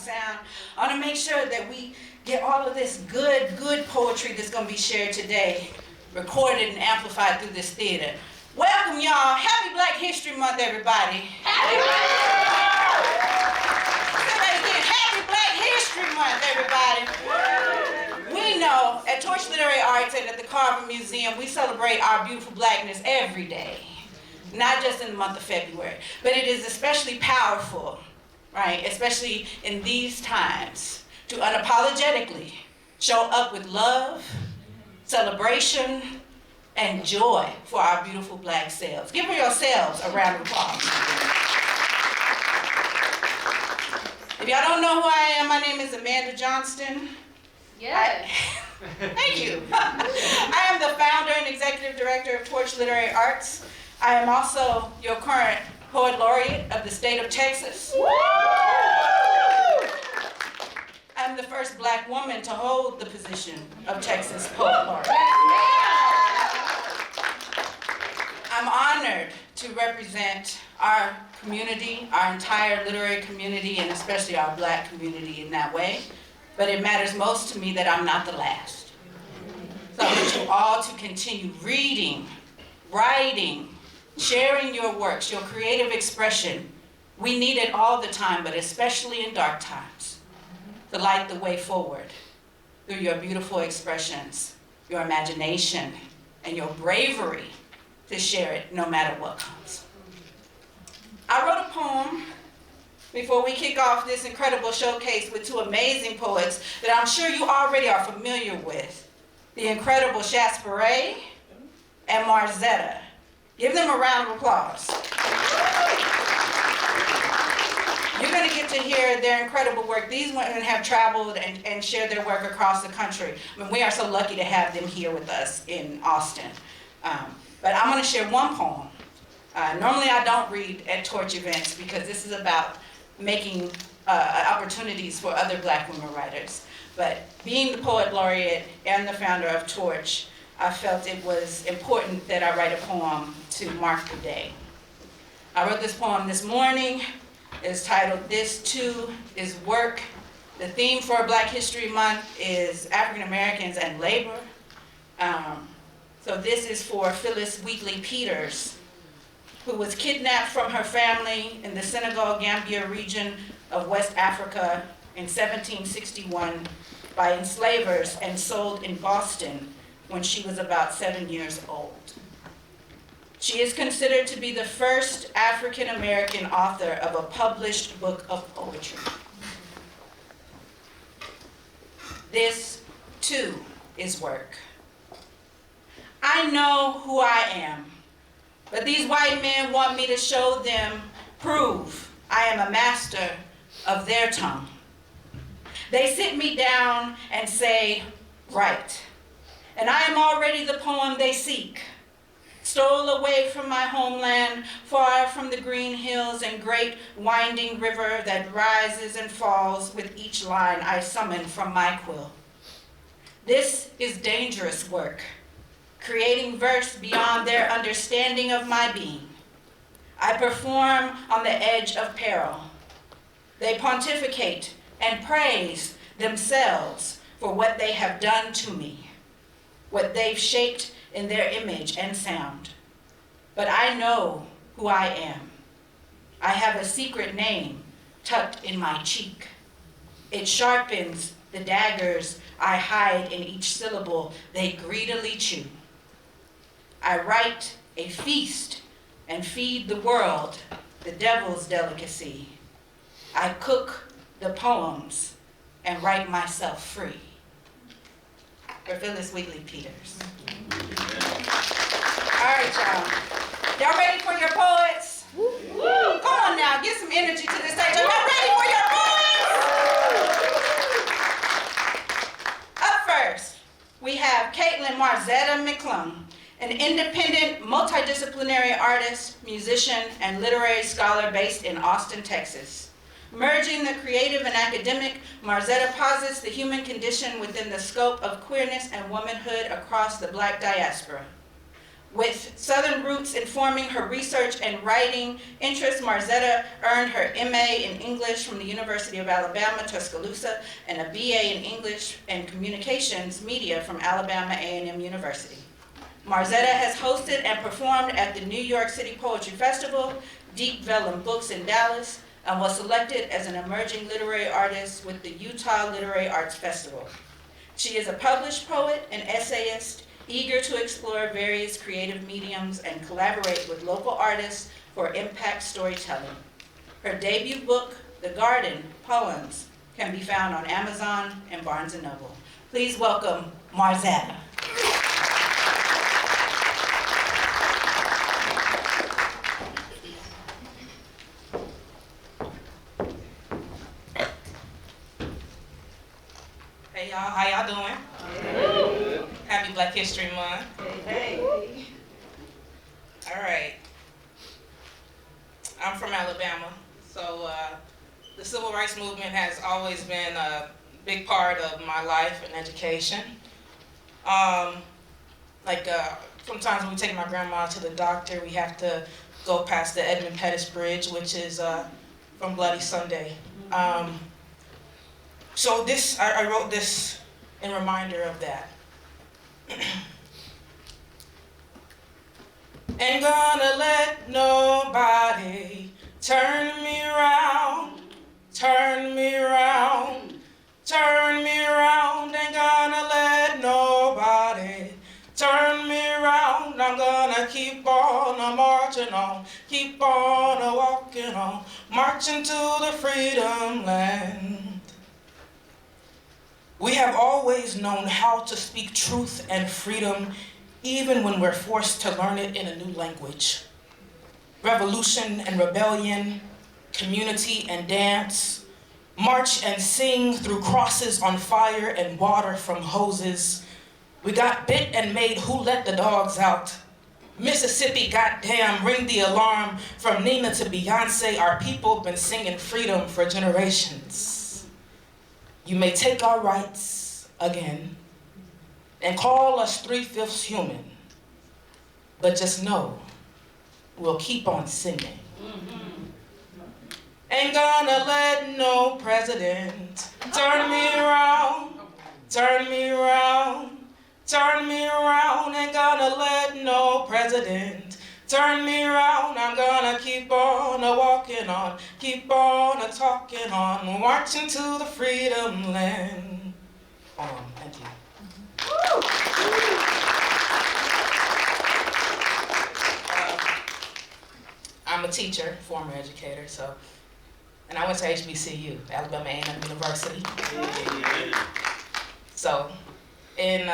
sound. I want to make sure that we get all of this good poetry that's going to be shared today, recorded and amplified through this theater. Welcome, y'all. Happy Black History Month, everybody. Happy Black History Month, everybody. We know at Torch Literary Arts and at the Carver Museum, we celebrate our beautiful blackness every day, not just in the month of February, but it is especially powerful, right, especially in these times, to unapologetically show up with love, celebration, and joy for our beautiful black selves. Give yourselves a round of applause. If y'all don't know who I am, my name is Amanda Johnston. Yes. Thank you. I am the founder and executive director of Torch Literary Arts. I am also your current poet laureate of the state of Texas. I'm the first black woman to hold the position of Texas Poet Laureate. I'm honored to represent our community, our entire literary community, and especially our black community in that way. But it matters most to me that I'm not the last. So I want you all to continue reading, writing, sharing your works, your creative expression. We need it all the time, but especially in dark times, to light the way forward through your beautiful expressions, your imagination, and your bravery to share it no matter what comes. I wrote a poem before we kick off this incredible showcase with two amazing poets that I'm sure you already are familiar with, the incredible Shasparay and Marzetta. Give them a round of applause. You're going to get to hear their incredible work. These women have traveled and shared their work across the country. I mean, we are so lucky to have them here with us in Austin. But I'm going to share one poem. Normally I don't read at Torch events because this is about making opportunities for other black women writers. But being the poet laureate and the founder of Torch, I felt it was important that I write a poem to mark the day. I wrote this poem this morning. It's titled, This Too Is Work. The theme for Black History Month is African Americans and labor. So this is for Phyllis Wheatley Peters, who was kidnapped from her family in the Senegal-Gambia region of West Africa in 1761 by enslavers and sold in Boston when she was about 7 years old. She is considered to be the first African-American author of a published book of poetry. This, too, is work. I know who I am, but these white men want me to show them, prove I am a master of their tongue. They sit me down and say, write. And I am already the poem they seek. Stole away from my homeland, far from the green hills and great winding river that rises and falls with each line I summon from my quill. This is dangerous work, creating verse beyond their understanding of my being. I perform on the edge of peril. They pontificate and praise themselves for what they have done to me, what they've shaped in their image and sound. But I know who I am. I have a secret name tucked in my cheek. It sharpens the daggers I hide in each syllable they greedily chew. I write a feast and feed the world the devil's delicacy. I cook the poems and write myself free. For Phyllis Wheatley Peters. All right, y'all. Y'all ready for your poets? Woo. Come on now, get some energy to this stage. Are y'all ready for your poets? Up first, we have Caitlin Marzetta McClung, an independent, multidisciplinary artist, musician, and literary scholar based in Austin, Texas. Merging the creative and academic, Marzetta posits the human condition within the scope of queerness and womanhood across the Black diaspora. With Southern roots informing her research and writing interests, Marzetta earned her MA in English from the University of Alabama, Tuscaloosa, and a BA in English and Communications Media from Alabama A&M University. Marzetta has hosted and performed at the New York City Poetry Festival, Deep Vellum Books in Dallas, and was selected as an emerging literary artist with the Utah Literary Arts Festival. She is a published poet and essayist, eager to explore various creative mediums and collaborate with local artists for impact storytelling. Her debut book, The Garden, Poems, can be found on Amazon and Barnes & Noble. Please welcome Marzetta. Hey y'all, how y'all doing? Hey. Happy Black History Month. Hey. All right. I'm from Alabama, so the civil rights movement has always been a big part of my life and education. Sometimes when we take my grandma to the doctor, we have to go past the Edmund Pettus Bridge, which is from Bloody Sunday. So I wrote this in reminder of that. Ain't gonna let nobody turn me around, turn me around, turn me around. Ain't gonna let nobody turn me around. I'm gonna keep on marching on, keep on walking on, marching to the freedom land. We have always known how to speak truth and freedom, even when we're forced to learn it in a new language. Revolution and rebellion, community and dance, march and sing through crosses on fire and water from hoses. We got bit and made Who Let the Dogs Out. Mississippi, goddamn, ring the alarm. From Nina to Beyonce, our people been singing freedom for generations. You may take our rights again and call us 3/5 human, but just know we'll keep on singing. Ain't gonna let no president turn me around, turn me around, turn me around. Ain't gonna let no president turn me around. I'm gonna keep on walking on, keep on talking on, marching to the freedom land. Thank you. I'm a teacher, former educator, and I went to HBCU, Alabama A&M University. So, in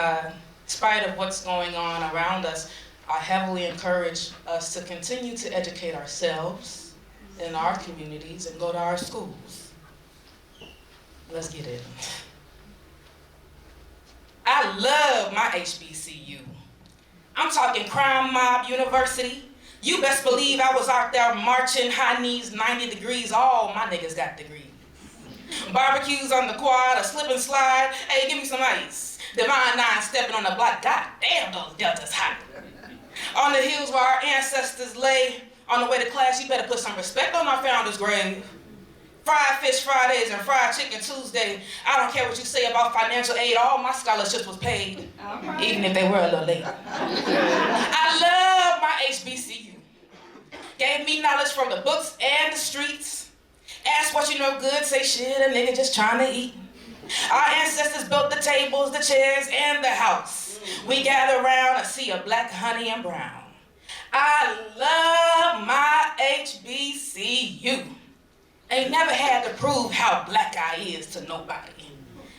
spite of what's going on around us, I heavily encourage us to continue to educate ourselves in our communities and go to our schools. Let's get in. I love my HBCU. I'm talking crime mob university. You best believe I was out there marching, high knees, 90 degrees. All my niggas got degrees. Barbecues on the quad, a slip and slide. Hey, give me some ice. Divine Nine stepping on the block. God damn, those deltas hot. On the hills where our ancestors lay, on the way to class, you better put some respect on our founder's grave. Fried fish Fridays and fried chicken Tuesday. I don't care what you say about financial aid, all my scholarships was paid, even if they were a little late. I love my HBCU. Gave me knowledge from the books and the streets. Ask what you know good, say shit, a nigga just trying to eat. Our ancestors built the tables, the chairs, and the house. We gather around a sea of black, honey, and brown. I love my HBCU. Ain't never had to prove how black I is to nobody.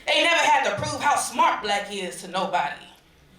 Ain't never had to prove how smart black is to nobody.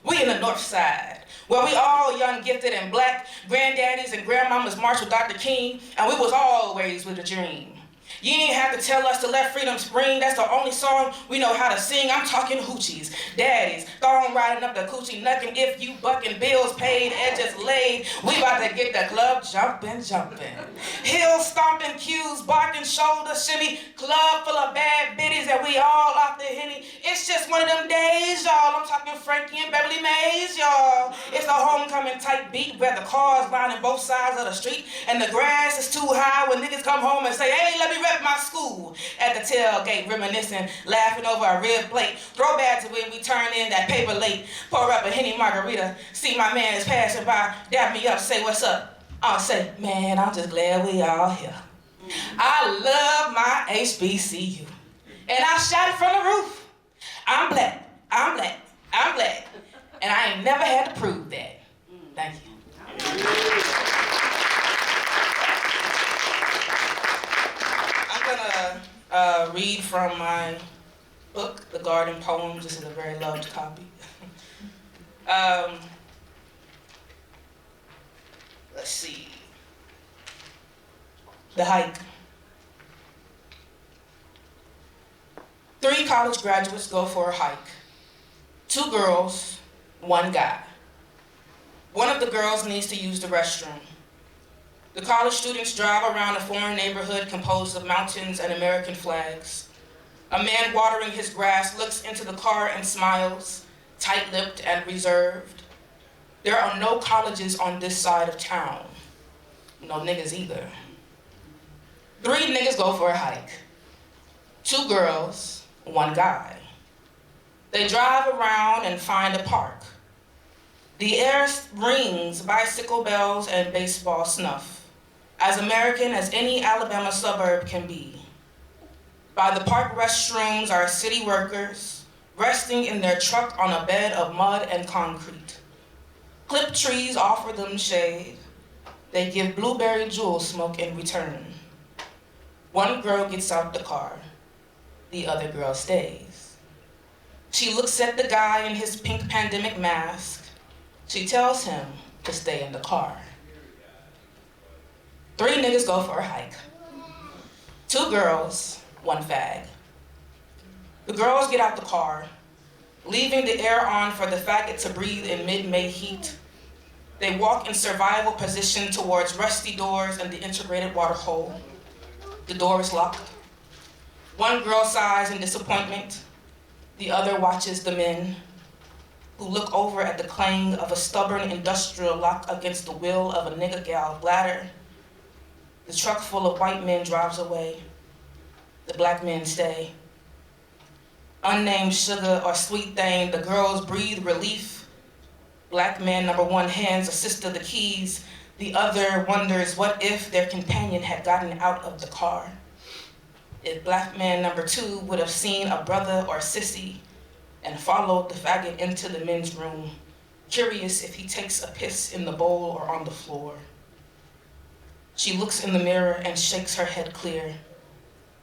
We in the North Side, where we all young, gifted, and black. Granddaddies and grandmamas marched with Dr. King, and we was always with a dream. You ain't have to tell us to let freedom spring. That's the only song we know how to sing. I'm talking hoochies, daddies, thong riding up the coochie knuckin'. If you buckin', bills paid, edges laid. We about to get the club jumpin', jumpin'. Hills stomping, cues barking, shoulder shimmy. Club full of bad biddies, and we all off the Henny. It's It's just one of them days, y'all. I'm talking Frankie and Beverly Mays, y'all. It's a homecoming type beat where the cars lining both sides of the street and the grass is too high when niggas come home and say, hey, let me rep my school. At the tailgate, reminiscing, laughing over a rib plate. Throwback to when we turn in that paper late. Pour up a Henny margarita. See my man is passing by, dap me up, say what's up. I'll say, man, I'm just glad we all here. I love my HBCU. And I shot it from the roof. I'm black, I'm black, I'm black. And I ain't never had to prove that. Thank you. I'm gonna read from my book, The Garden Poems. This is a very loved copy. Let's see. The hike. 3 college graduates go for a hike. 2 girls, 1 guy. One of the girls needs to use the restroom. The college students drive around a foreign neighborhood composed of mountains and American flags. A man watering his grass looks into the car and smiles, tight-lipped and reserved. There are no colleges on this side of town. No niggas either. 3 niggas go for a hike. 2 girls, 1 guy. They drive around and find a park. The air rings bicycle bells and baseball snuff, as American as any Alabama suburb can be. By the park restrooms are city workers, resting in their truck on a bed of mud and concrete. Clipped trees offer them shade. They give blueberry jewel smoke in return. 1 girl gets out the car. The other girl stays. She looks at the guy in his pink pandemic mask. She tells him to stay in the car. 3 niggas go for a hike. 2 girls, 1 fag. The girls get out the car, leaving the air on for the faggot to breathe in mid-May heat. They walk in survival position towards rusty doors and the integrated water hole. The door is locked. 1 girl sighs in disappointment. The other watches the men, who look over at the clang of a stubborn industrial lock against the wheel of a nigga gal bladder. The truck full of white men drives away. The black men stay. Unnamed sugar or sweet thing, the girls breathe relief. Black man number 1 hands a sister the keys. The other wonders what if their companion had gotten out of the car. If black man number 2 would have seen a brother or sissy and followed the faggot into the men's room, curious if he takes a piss in the bowl or on the floor. She looks in the mirror and shakes her head clear,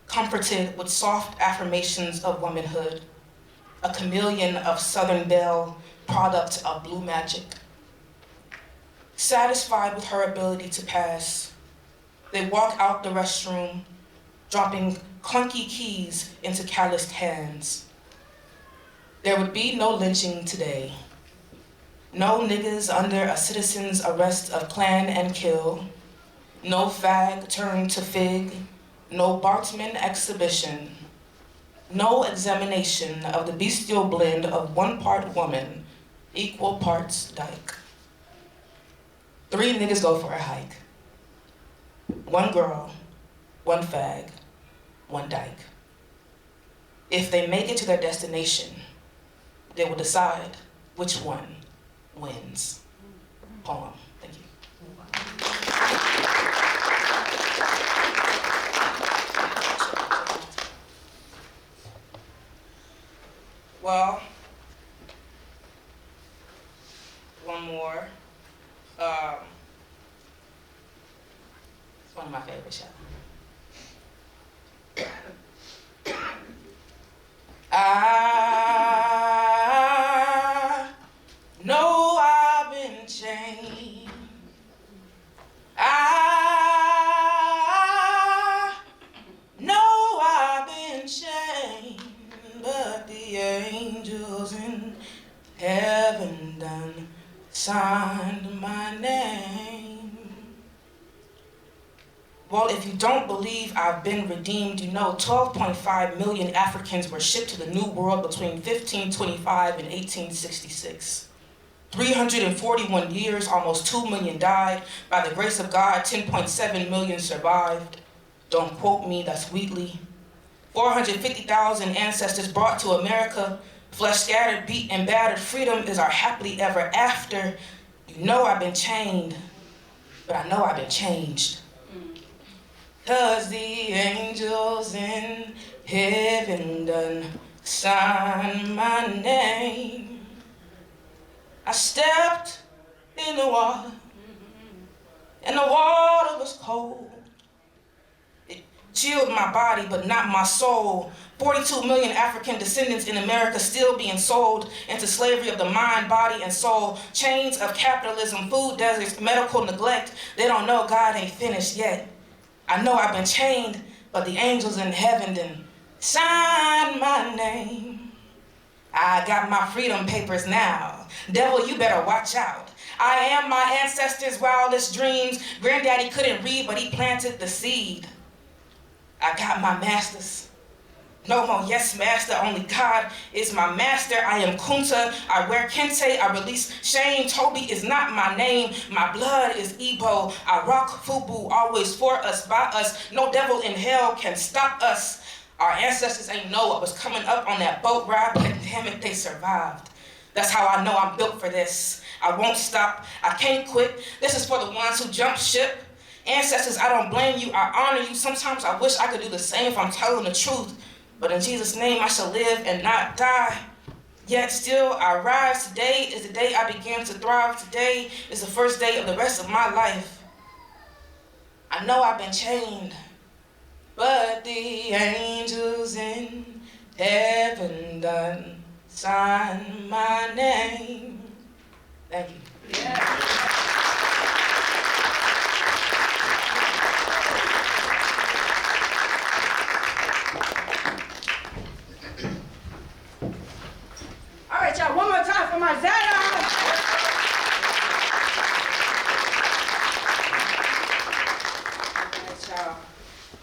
comforted with soft affirmations of womanhood, a chameleon of Southern Belle, product of blue magic. Satisfied with her ability to pass, they walk out the restroom, dropping clunky keys into calloused hands. There would be no lynching today. No niggas under a citizen's arrest of Klan and kill. No fag turned to fig. No Bartman exhibition. No examination of the bestial blend of 1 part woman, equal parts dyke. 3 niggas go for a hike. 1 girl, 1 fag, 1 dyke. If they make it to their destination, they will decide which one wins. Poem. Thank you. Well, one more. It's one of my favorite shows. I know I've been chained. I know I've been chained, but the angels in heaven done signed my name. Well, if you don't believe I've been redeemed, you know 12.5 million Africans were shipped to the New World between 1525 and 1866. 341 years, almost 2 million died. By the grace of God, 10.7 million survived. Don't quote me, that's Wheatley. 450,000 ancestors brought to America, flesh scattered, beat and battered. Freedom is our happily ever after. You know I've been chained, but I know I've been changed. 'Cause the angels in heaven done sign my name. I stepped in the water, and the water was cold. It chilled my body, but not my soul. 42 million African descendants in America still being sold into slavery of the mind, body, and soul. Chains of capitalism, food deserts, medical neglect. They don't know God ain't finished yet. I know I've been chained, but the angels in heaven done sign my name. I got my freedom papers now. Devil, you better watch out. I am my ancestors' wildest dreams. Granddaddy couldn't read, but he planted the seed. I got my masters. No more yes master, only God is my master. I am Kunta, I wear kente, I release shame. Toby is not my name, my blood is Igbo. I rock Fubu, always for us, by us. No devil in hell can stop us. Our ancestors ain't know what was coming up on that boat ride, but damn it, they survived. That's how I know I'm built for this. I won't stop, I can't quit. This is for the ones who jumped ship. Ancestors, I don't blame you, I honor you. Sometimes I wish I could do the same if I'm telling the truth. But in Jesus' name, I shall live and not die. Yet still, I rise. Today is the day I began to thrive. Today is the first day of the rest of my life. I know I've been chained, but the angels in heaven done sign my name. Thank you. Yeah. All right, y'all, one more time for Marzetta. All right, y'all.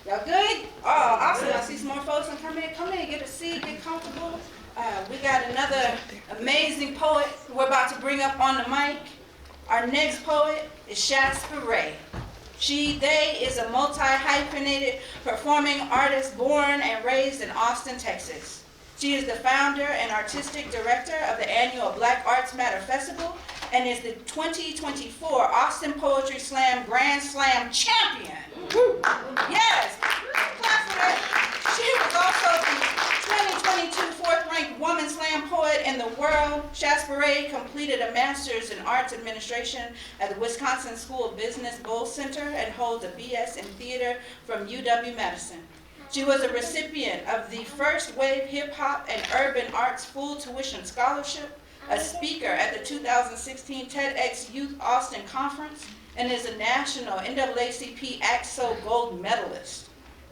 Y'all good? Oh, awesome. I see some more folks. Come in, get a seat, get comfortable. We got another amazing poet we're about to bring up on the mic. Our next poet is Shasparay. They is a multi-hyphenated performing artist born and raised in Austin, Texas. She is the founder and artistic director of the annual Black Arts Matter Festival and is the 2024 Austin Poetry Slam Grandslam champion. Yes, clap for that. She was also the 2022 fourth-ranked woman slam poet in the world. Shasparay completed a master's in arts administration at the Wisconsin School of Business Bolz Center and holds a B.S. in theater from UW-Madison. She was a recipient of the First Wave Hip Hop and Urban Arts Full Tuition Scholarship, a speaker at the 2016 TEDxYouth Austin Conference, and is a national NAACP ACT-SO Gold Medalist.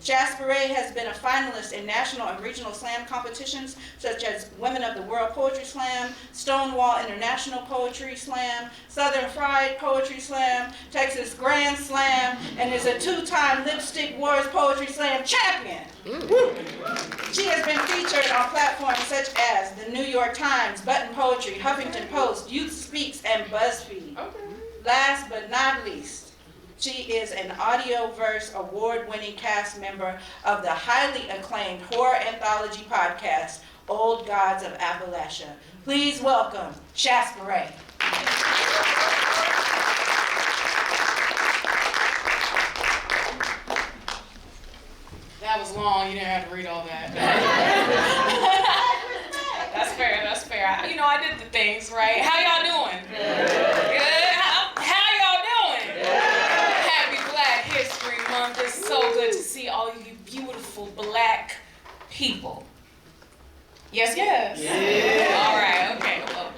Shasparay has been a finalist in national and regional slam competitions such as Women of the World Poetry Slam, Stonewall International Poetry Slam, Southern Fried Poetry Slam, Texas Grand Slam, and is a two-time Lipstick Wars Poetry Slam champion. She has been featured on platforms such as the New York Times, Button Poetry, Huffington Post, Youth Speaks, and Buzzfeed. Last but not least, she is an AudioVerse award-winning cast member of the highly acclaimed horror anthology podcast, Old Gods of Appalachia. Please welcome Shasparay. That was long, you didn't have to read all that. That's fair. I did the things, right? How y'all doing? Good? How y'all doing? Happy Black History Month. It's so good to see all you beautiful black people. Yes? Yeah. All right, okay. Well,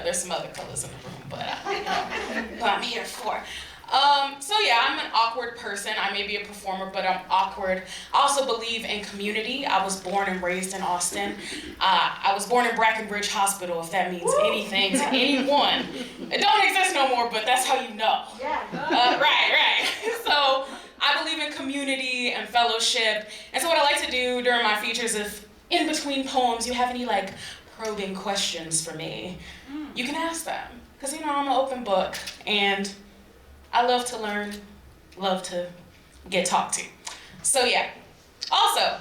there's some other colors in the room, but I'm here for. I'm an awkward person. I may be a performer, but I'm awkward. I also believe in community. I was born and raised in Austin. I was born in Brackenridge Hospital, if that means anything to anyone. It don't exist no more, but that's how you know. Yeah. Right. So I believe in community and fellowship. And so what I like to do during my features, if in between poems you have any like probing questions for me, you can ask them. Because I'm an open book and I love to learn, love to get talked to. So yeah. Also,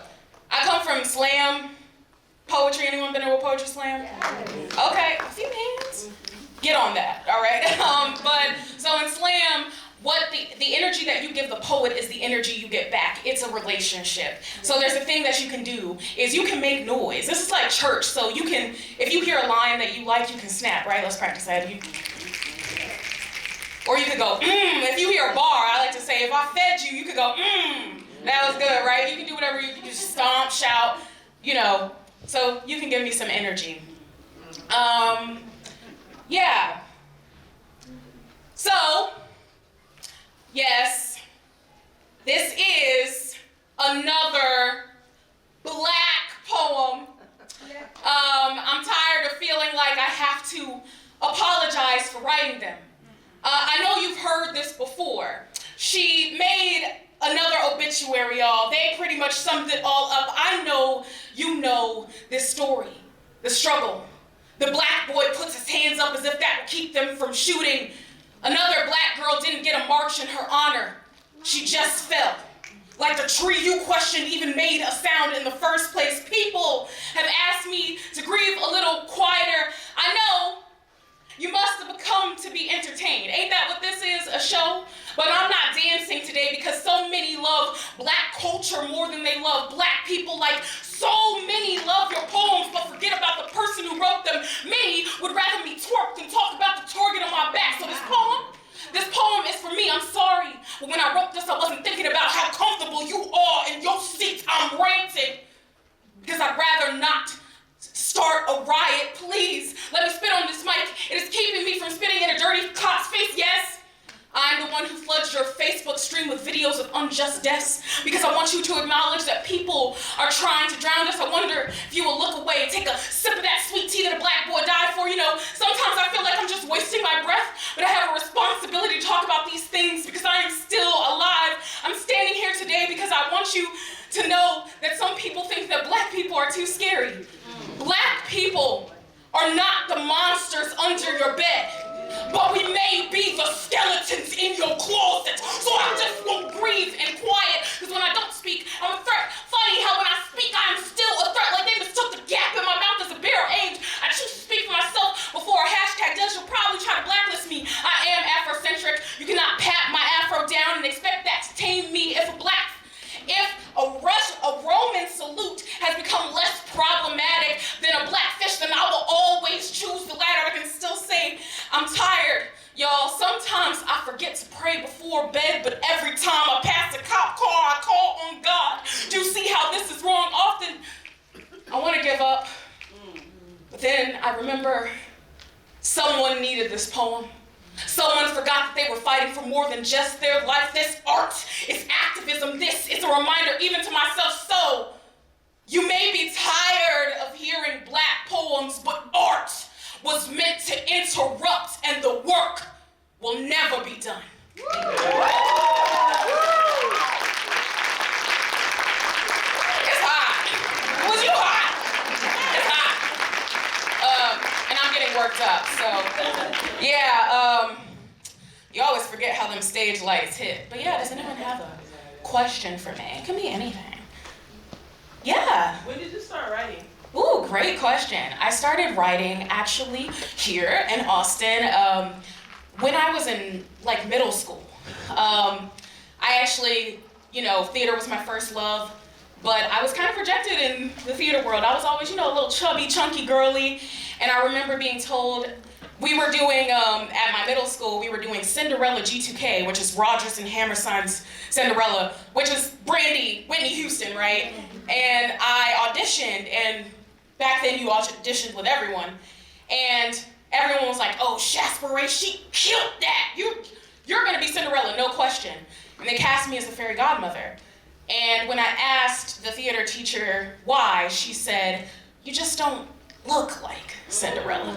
I come from slam poetry. Anyone been to a poetry slam? Okay, a few hands. Get on that, all right? But so in slam, what the energy that you give the poet is the energy you get back. It's a relationship. So there's a thing that you can do is you can make noise. This is like church. So you can, if you hear a line that you like, you can snap, right? Let's practice that. Or you could go, If you hear a bar, I like to say, if I fed you, you could go, That was good, right? You can do whatever, you can just stomp, shout, so you can give me some energy. Yeah. So, yes, this is another Black poem. I'm tired of feeling like I have to apologize for writing them. I know you've heard this before. She made another obituary, y'all. They pretty much summed it all up. I know you know this story, the struggle. The Black boy puts his hands up as if that would keep them from shooting. Another Black girl didn't get a march in her honor. She just fell. Like the tree you questioned even made a sound in the first place. People have asked me to grieve a little quieter. I know you must have come to be entertained. Ain't that what this is, a show? But I'm not dancing today because so many love Black culture more than they love Black people. Like so many love your poems but forget about the person who wrote them. Many would rather me twerk than talk about the target on my back. So this poem is for me. I'm sorry, but when I wrote this, I wasn't thinking about how comfortable you are in your seat. I'm ranting because I'd rather not start a riot. Please, let me spit on this mic. It is keeping me from spitting in a dirty cop's face, yes. I'm the one who floods your Facebook stream with videos of unjust deaths because I want you to acknowledge that people are trying to drown us. I wonder if you will look away and take a sip of that sweet tea that a Black boy died for. Sometimes I feel like I'm just wasting my breath, but I have a responsibility to talk about these things because I am still alive. I'm standing here today because I want you to know that some people think that Black people are too scary. Black people are not the monsters under your bed, but we may be the skeletons in your closet. So I just won't breathe and quiet, because when I don't speak, I'm a threat. Funny how when I speak, I am still a threat. Like they mistook the gap in my mouth as a barrel aimed. I choose to speak for myself before a hashtag does. You'll probably try to blacklist me. I am Afrocentric. You cannot pat my afro down and expect that to tame me. If a Roman salute has become less problematic than a Black fish, then I will always choose the latter. I can still say I'm tired, y'all. Sometimes I forget to pray before bed, but every time I pass a cop car, I call on God. Do you see how this is wrong? Often I want to give up, but then I remember someone needed this poem. Someone forgot that they were fighting for more than just their life. This art is activism. This is a reminder even to myself. So, you may be tired of hearing Black poems, but art was meant to interrupt and the work will never be done. It's hot. Was you hot? It's hot. And I'm getting worked up, so yeah, you always forget how them stage lights hit. But yeah, does anyone have a question for me? It can be anything. Yeah. When did you start writing? Ooh, great question. I started writing actually here in Austin when I was in like middle school. I actually, theater was my first love, but I was kind of rejected in the theater world. I was always, a little chubby, chunky, girly, and I remember being told, we were doing, at my middle school, we were doing Cinderella G2K, which is Rodgers and Hammerstein's Cinderella, which is Whitney Houston, right? And I auditioned, and back then you auditioned with everyone, and everyone was like, oh, Shasparay, she killed that. You're gonna be Cinderella, no question. And they cast me as the fairy godmother. And when I asked the theater teacher why, she said, you just don't look like Cinderella.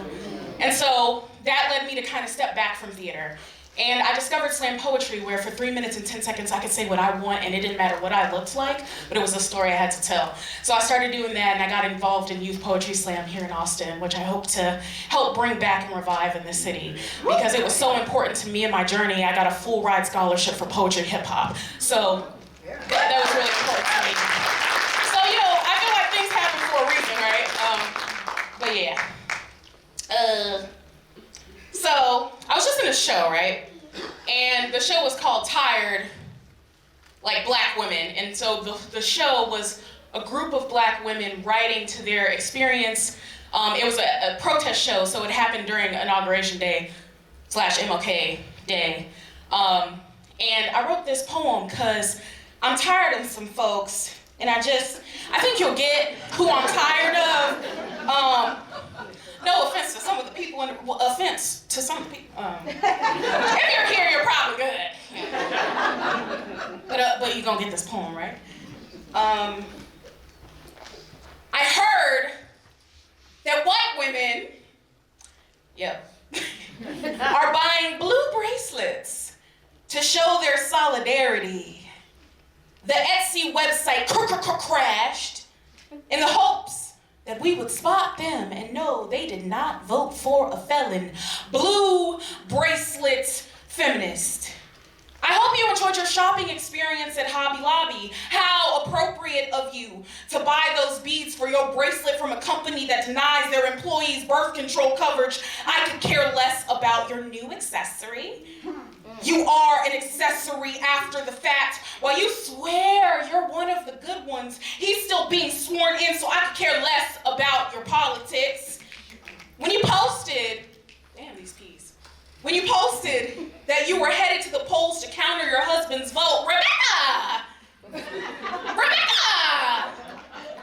And so that led me to kind of step back from theater. And I discovered slam poetry where for 3 minutes and 10 seconds I could say what I want and it didn't matter what I looked like, but it was a story I had to tell. So I started doing that and I got involved in youth poetry slam here in Austin, which I hope to help bring back and revive in the city. Because it was so important to me in my journey, I got a full ride scholarship for poetry and hip hop. So that was really important to me. So, I feel like things happen for a reason, right? But yeah. So I was just in a show, right? And the show was called Tired, like Black Women. And so the show was a group of Black women writing to their experience. It was a protest show, so it happened during Inauguration Day / MLK Day. And I wrote this poem because I'm tired of some folks, and I think you'll get who I'm tired of. No offense to some of the people, offense to some of the people. If you're here, you're probably good. But you're gonna get this poem, right? I heard that white women, are buying blue bracelets to show their solidarity. The Etsy website crashed in the hopes that we would spot them and know they did not vote for a felon. Blue bracelet feminist. I hope you enjoyed your shopping experience at Hobby Lobby. How appropriate of you to buy those beads for your bracelet from a company that denies their employees birth control coverage. I could care less about your new accessory. You are an accessory after the fact. While you swear you're one of the good ones, he's still being sworn in, so I could care less about your politics. When you posted, when you posted that you were headed to the polls to counter your husband's vote, Rebecca!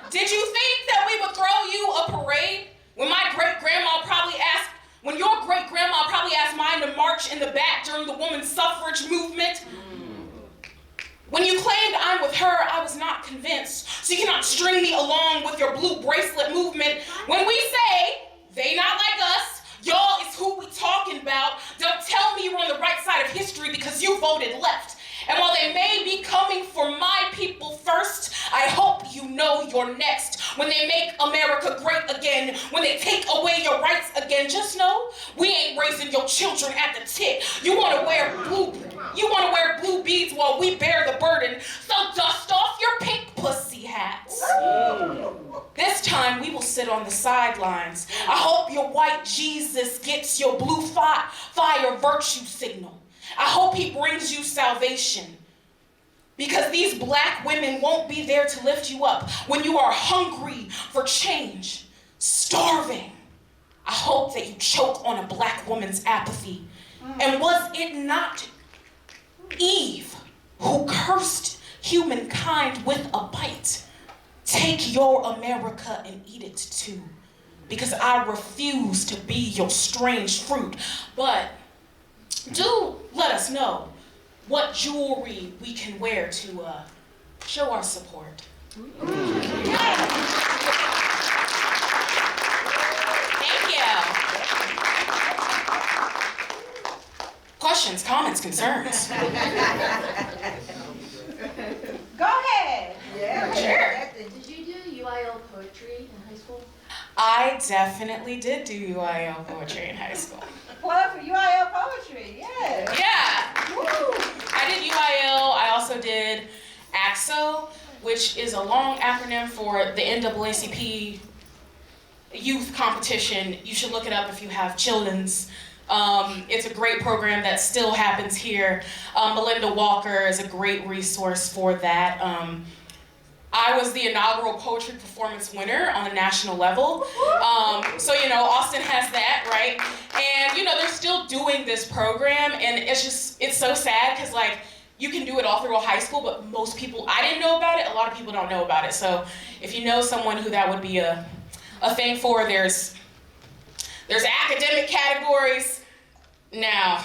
Did you think that we would throw you a parade when your great-grandma probably asked mine to march in the back during the women's suffrage movement? When you claimed I'm with her, I was not convinced. So you cannot string me along with your blue bracelet movement. When we say, they not like us, y'all is who we talking about, don't tell me you're on the right side of history because you voted left. And while they may be coming for my people first, I hope you know you're next. When they make America great again, when they take away your rights again, just know we ain't raising your children at the tip. You want to wear blue beads while we bear the burden. So dust off your pink pussy hats. This time we will sit on the sidelines. I hope your white Jesus gets your blue fire virtue signal. I hope he brings you salvation. Because these black women won't be there to lift you up when you are hungry for change, starving. I hope that you choke on a black woman's apathy. And was it not Eve who cursed humankind with a bite? Take your America and eat it too. Because I refuse to be your strange fruit. But do let us know what jewelry we can wear to show our support. Thank you. Questions, comments, concerns? Go ahead. Yeah. Sure. Did you do UIL poetry in high school? I definitely did do UIL poetry in high school. Plug for UIL poetry, yeah. Yeah. Woo. I did UIL. I also did AXO, which is a long acronym for the NAACP youth competition. You should look it up if you have children's. It's a great program that still happens here. Melinda Walker is a great resource for that. I was the inaugural poetry performance winner on a national level. So, Austin has that, right? And, they're still doing this program, and it's so sad because, you can do it all through high school, but most people, I didn't know about it, a lot of people don't know about it. So if you know someone who that would be a thing for, there's academic categories. Now,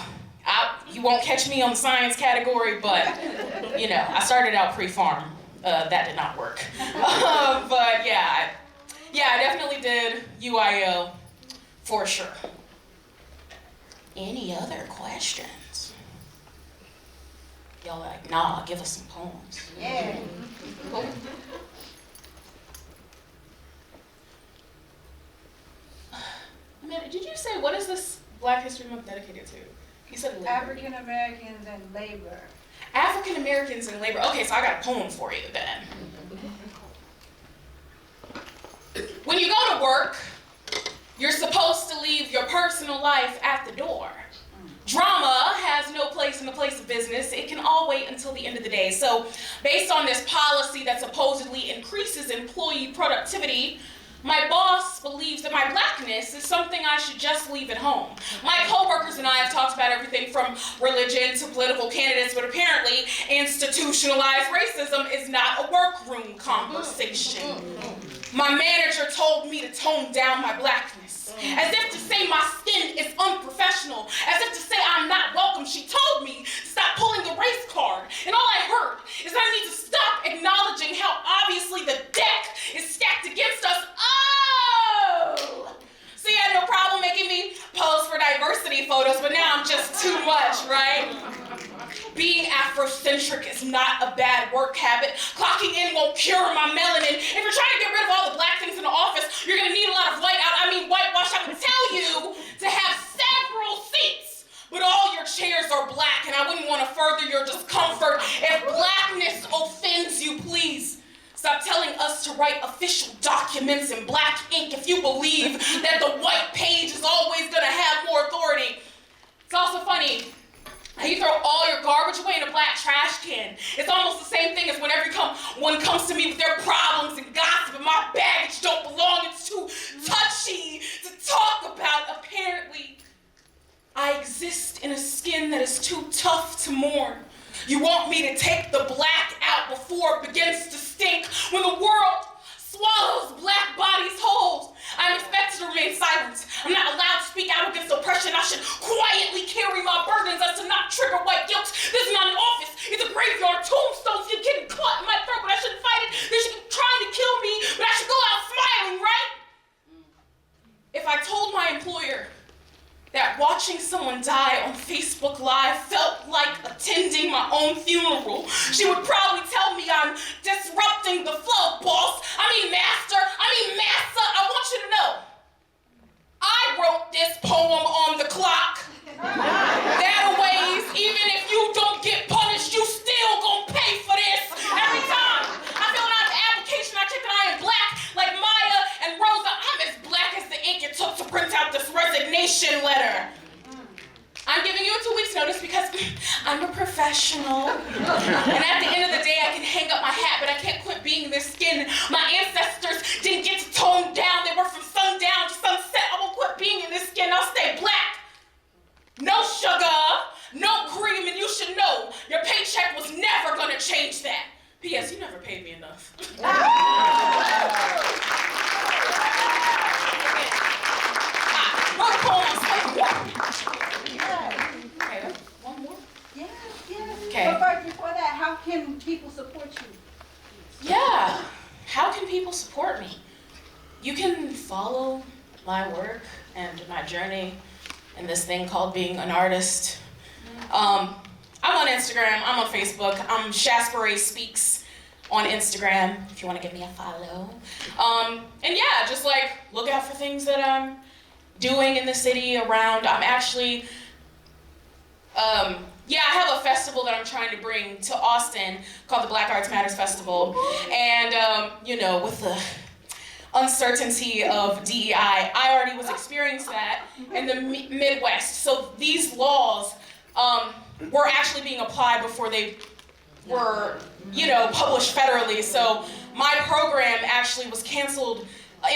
you won't catch me on the science category, but, I started out pre-farm. That did not work. But yeah, I definitely did UIL for sure. Any other questions? Y'all like, nah, give us some poems. Yeah. Cool. Amanda, did you say, what is this Black History Month dedicated to? You said labor. African Americans and labor. African Americans and labor. Okay, so I got a poem for you then. When you go to work, you're supposed to leave your personal life at the door. Drama has no place in the place of business. It can all wait until the end of the day. So based on this policy that supposedly increases employee productivity, my boss believes that my Blackness is something I should just leave at home. My coworkers and I have talked about everything from religion to political candidates, but apparently institutionalized racism is not a workroom conversation. My manager told me to tone down my Blackness, as if to say my skin is unprofessional, as if to say I'm not welcome. She told me to stop pulling the race card, and all I heard is that I need to stop acknowledging how obviously the deck is stacked against us. Oh! See, I had no problem making me pose for diversity photos, but now I'm just too much, right? Being Afrocentric is not a bad work habit. Clocking in won't cure my melanin. If you're trying to get rid of all the Black things in the office, you're gonna need a lot of whitewash. I can tell you to have several seats, but all your chairs are Black, and I wouldn't want to further your discomfort. If Blackness offends you, please stop telling us to write official documents in Black ink if you believe that the white page is always gonna have more authority. It's also funny how you throw all your garbage away in a Black trash can. It's almost the same thing as when everyone comes to me with their problems and gossip and my baggage don't belong. It's too touchy to talk about. Apparently, I exist in a skin that is too tough to mourn. You want me to take the Black out before it begins to stink when the world swallows Black bodies whole. I'm expected to remain silent. I'm not allowed to speak out against oppression. I should quietly carry my burdens as to not trigger white guilt. This is not an office. It's a graveyard. Tombstones keep getting caught in my throat, but I shouldn't fight it. They should be trying to kill me, but I should go out smiling, right? If I told my employer that watching someone die on Facebook Live felt like attending my own funeral, she would probably tell me I'm disrupting the flow, boss. Master. Massa. I want you to know, I wrote this poem on the clock. That ways, even if you don't get punished, you still gonna pay for this every time. I fill out the application, I check that I am Black, like Maya and Rosa. I'm as Black as the ink it took to print out this resignation letter. I'm giving you a 2 weeks notice because I'm a professional. And at the end of the day, I can hang up my hat, but I can't quit being in this skin. My ancestors didn't get to tone down. They worked from sundown to sunset. I won't quit being in this skin. I'll stay Black. No sugar, no cream, and you should know your paycheck was never gonna change that. P.S. You never paid me enough. Wrote a poem on slavery. Okay, one more? Yes, yes. Okay. But first, before that, how can people support you? Yeah, how can people support me? You can follow my work and my journey in this thing called being an artist. I'm on Instagram, I'm on Facebook, I'm Shasparay Speaks on Instagram if you want to give me a follow. And yeah, just look out for things that I'm doing in the city around. I'm actually, I have a festival that I'm trying to bring to Austin called the Black Arts Matters Festival. And, with the uncertainty of DEI, I already was experiencing that in the Midwest. So these laws were actually being applied before they were, published federally. So my program actually was canceled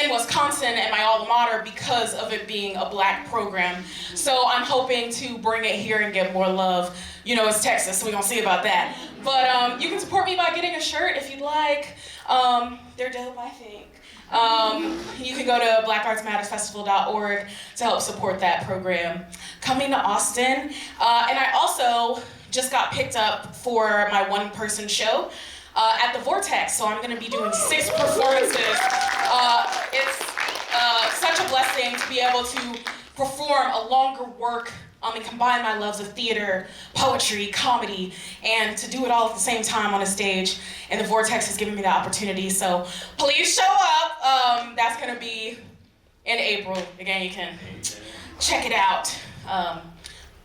in Wisconsin at my alma mater because of it being a Black program. So I'm hoping to bring it here and get more love. It's Texas, so we're gonna see about that. But you can support me by getting a shirt if you'd like. They're dope, I think. You can go to blackartsmattersfestival.org to help support that program. Coming to Austin, and I also just got picked up for my one-person show at the Vortex, so I'm going to be doing 6 performances. It's such a blessing to be able to perform a longer work and combine my loves of theater, poetry, comedy, and to do it all at the same time on a stage. And the Vortex has given me the opportunity, so please show up. That's gonna be in April. Again, you can check it out.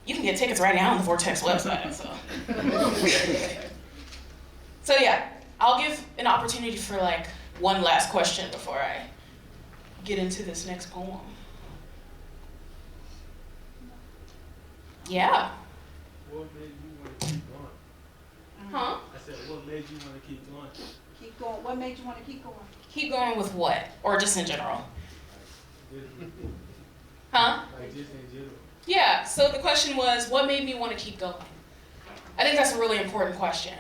You can get tickets right now on the Vortex website, so. So yeah, I'll give an opportunity for like one last question before I get into this next poem. Yeah. What made you want to keep going? Huh? I said, what made you want to keep going? Keep going. What made you want to keep going? Keep going with what? Or just in general? Like Huh? just in general. Yeah, so the question was, what made me want to keep going? I think that's a really important question.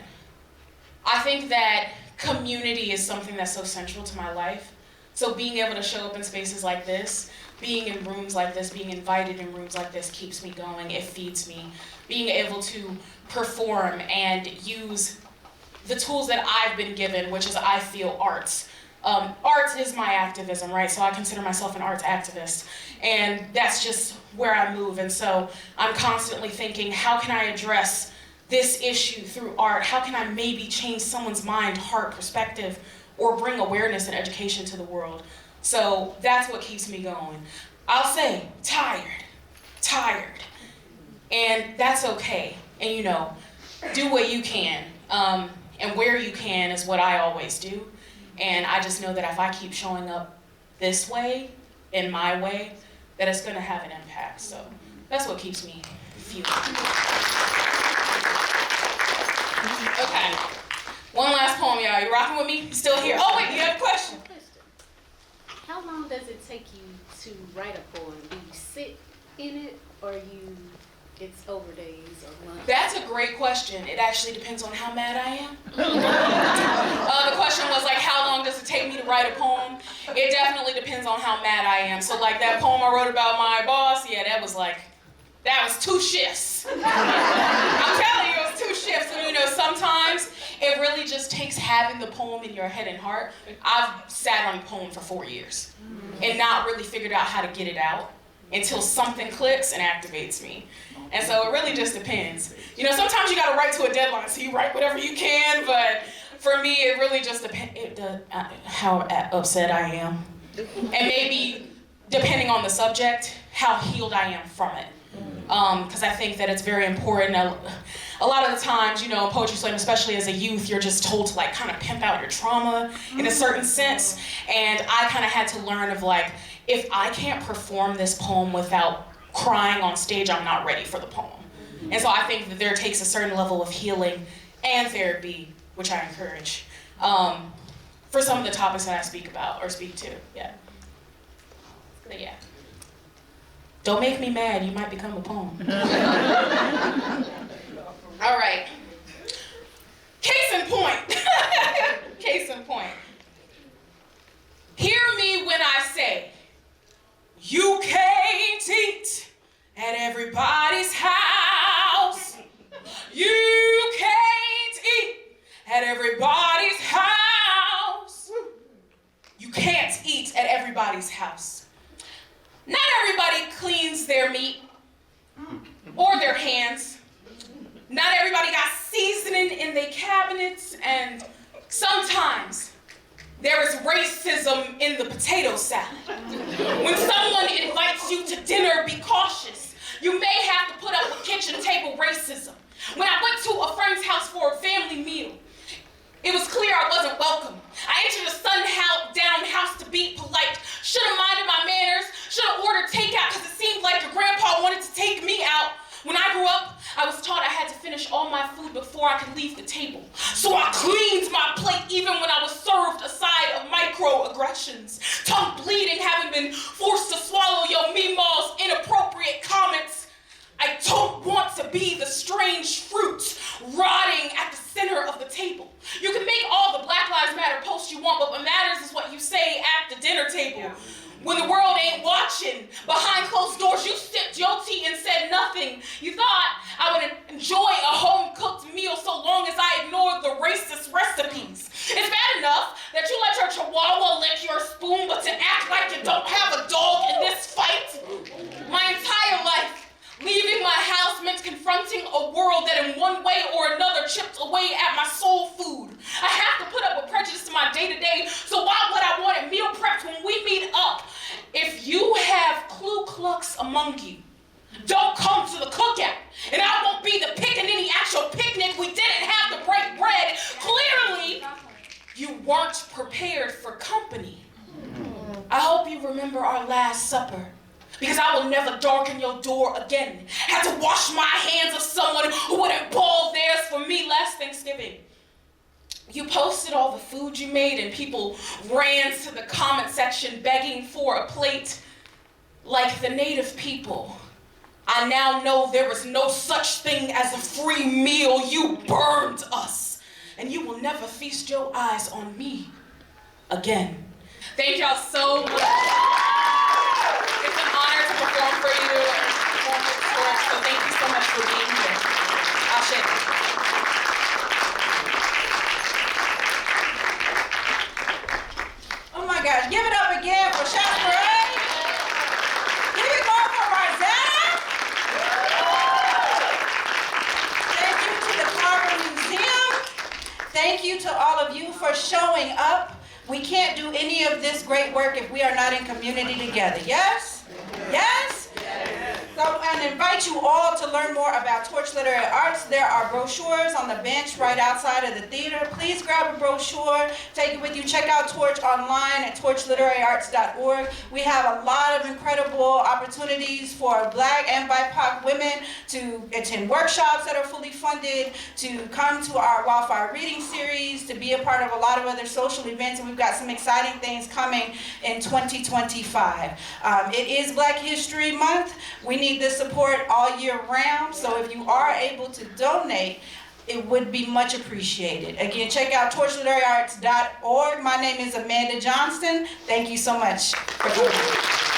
I think that community is something that's so central to my life. So being able to show up in spaces like this, being in rooms like this, being invited in rooms like this keeps me going, it feeds me. Being able to perform and use the tools that I've been given, which is, I feel, arts. Arts is my activism, right? So I consider myself an arts activist. And that's just where I move. And so I'm constantly thinking, how can I address this issue through art? How can I maybe change someone's mind, heart, perspective, or bring awareness and education to the world? So that's what keeps me going. I'll say, tired. And that's okay. And you know, do what you can. And where you can is what I always do. And I just know that if I keep showing up this way, in my way, that it's gonna have an impact. So that's what keeps me fueled. Okay, one last poem, y'all. You rocking with me? You still here? Oh wait, you have a question? How long does it take you to write a poem? Do you sit in it, or it's over days or months? That's a great question. It actually depends on how mad I am. The question was like, how long does it take me to write a poem? It definitely depends on how mad I am. So like that poem I wrote about my boss, yeah, that was 2 shifts. I'm telling you, it was 2 shifts. And you know, sometimes it really just takes having the poem in your head and heart. I've sat on a poem for 4 years and not really figured out how to get it out until something clicks and activates me. And so it really just depends. You know, sometimes you gotta write to a deadline, so you write whatever you can, but for me, it really just depends how upset I am. And maybe, depending on the subject, how healed I am from it. Because I think that it's very important. A lot of the times, you know, in Poetry Slam, especially as a youth, you're just told to like kind of pimp out your trauma in a certain sense. And I kind of had to learn of like, if I can't perform this poem without crying on stage, I'm not ready for the poem. And so I think that there takes a certain level of healing and therapy, which I encourage, for some of the topics that I speak about or speak to, yeah. But yeah. Don't make me mad, you might become a poem. All right. Case in point. Case in point. Hear me when I say, you can't eat at everybody's house. You can't eat at everybody's house. You can't eat at everybody's house. Not everybody cleans their meat or their hands. Not everybody got seasoning in their cabinets, and sometimes there is racism in the potato salad. When someone invites you to dinner, be cautious. You may have to put up with kitchen table racism. When I went to a friend's house for a family meal, it was clear I wasn't welcome. I entered a sun-down house to be polite. Should have minded my manners. Should have ordered takeout because it seemed like your grandpa wanted to take me out. When I grew up, I was taught I had to finish all my food before I could leave the table. So I cleaned my plate even when I was served a side of microaggressions. Tongue bleeding, having been forced to swallow your meemaw's inappropriate comments. I don't want to be the strange fruit rotting at the center of the table. You can make all the Black Lives Matter posts you want, but what matters is what you say at the dinner table. Yeah. When the world ain't watching, behind closed doors, you sipped your tea and said nothing. You thought I would enjoy a home-cooked meal so long as I ignored the racist recipes. It's bad enough that you let your chihuahua lick your spoon, but to act like you don't have a dog in this fight? My entire life, leaving my away at my soul food. I have to put up with prejudice in my day-to-day, so why would I want it meal prepped when we meet up? If you have Ku Klux among you, don't come to the cookout, and I won't be the pickaninny at your picnic. We didn't have to break bread. Clearly, you weren't prepared for company. I hope you remember our last supper, because I will never darken your door again. Had to wash my hands of someone who wouldn't boil theirs for me last Thanksgiving. You posted all the food you made, and people ran to the comment section begging for a plate. Like the native people, I now know there is no such thing as a free meal. You burned us, and you will never feast your eyes on me again. Thank y'all so much. It's an honor to perform for you and perform with Torch, so thank you so much for being here. I'll shake. Oh my gosh, give it up again for Shasparay. Give it more for Marzetta. Thank you to the Carver Museum. Thank you to all of you for showing up. We can't do any of this great work if we are not in community together. Yes? Yes? So I invite you all to learn more about Torch Literary Arts. There are brochures on the bench right outside of the theater. Please grab a brochure, take it with you. Check out Torch online at torchliteraryarts.org. We have a lot of incredible opportunities for Black and BIPOC women to attend workshops that are fully funded, to come to our Wildfire Reading Series, to be a part of a lot of other social events, and we've got some exciting things coming in 2025. It is Black History Month. We need this support all year round, so if you are able to donate, it would be much appreciated. Again, check out torchliteraryarts.org. My name is Amanda Johnston. Thank you so much for coming.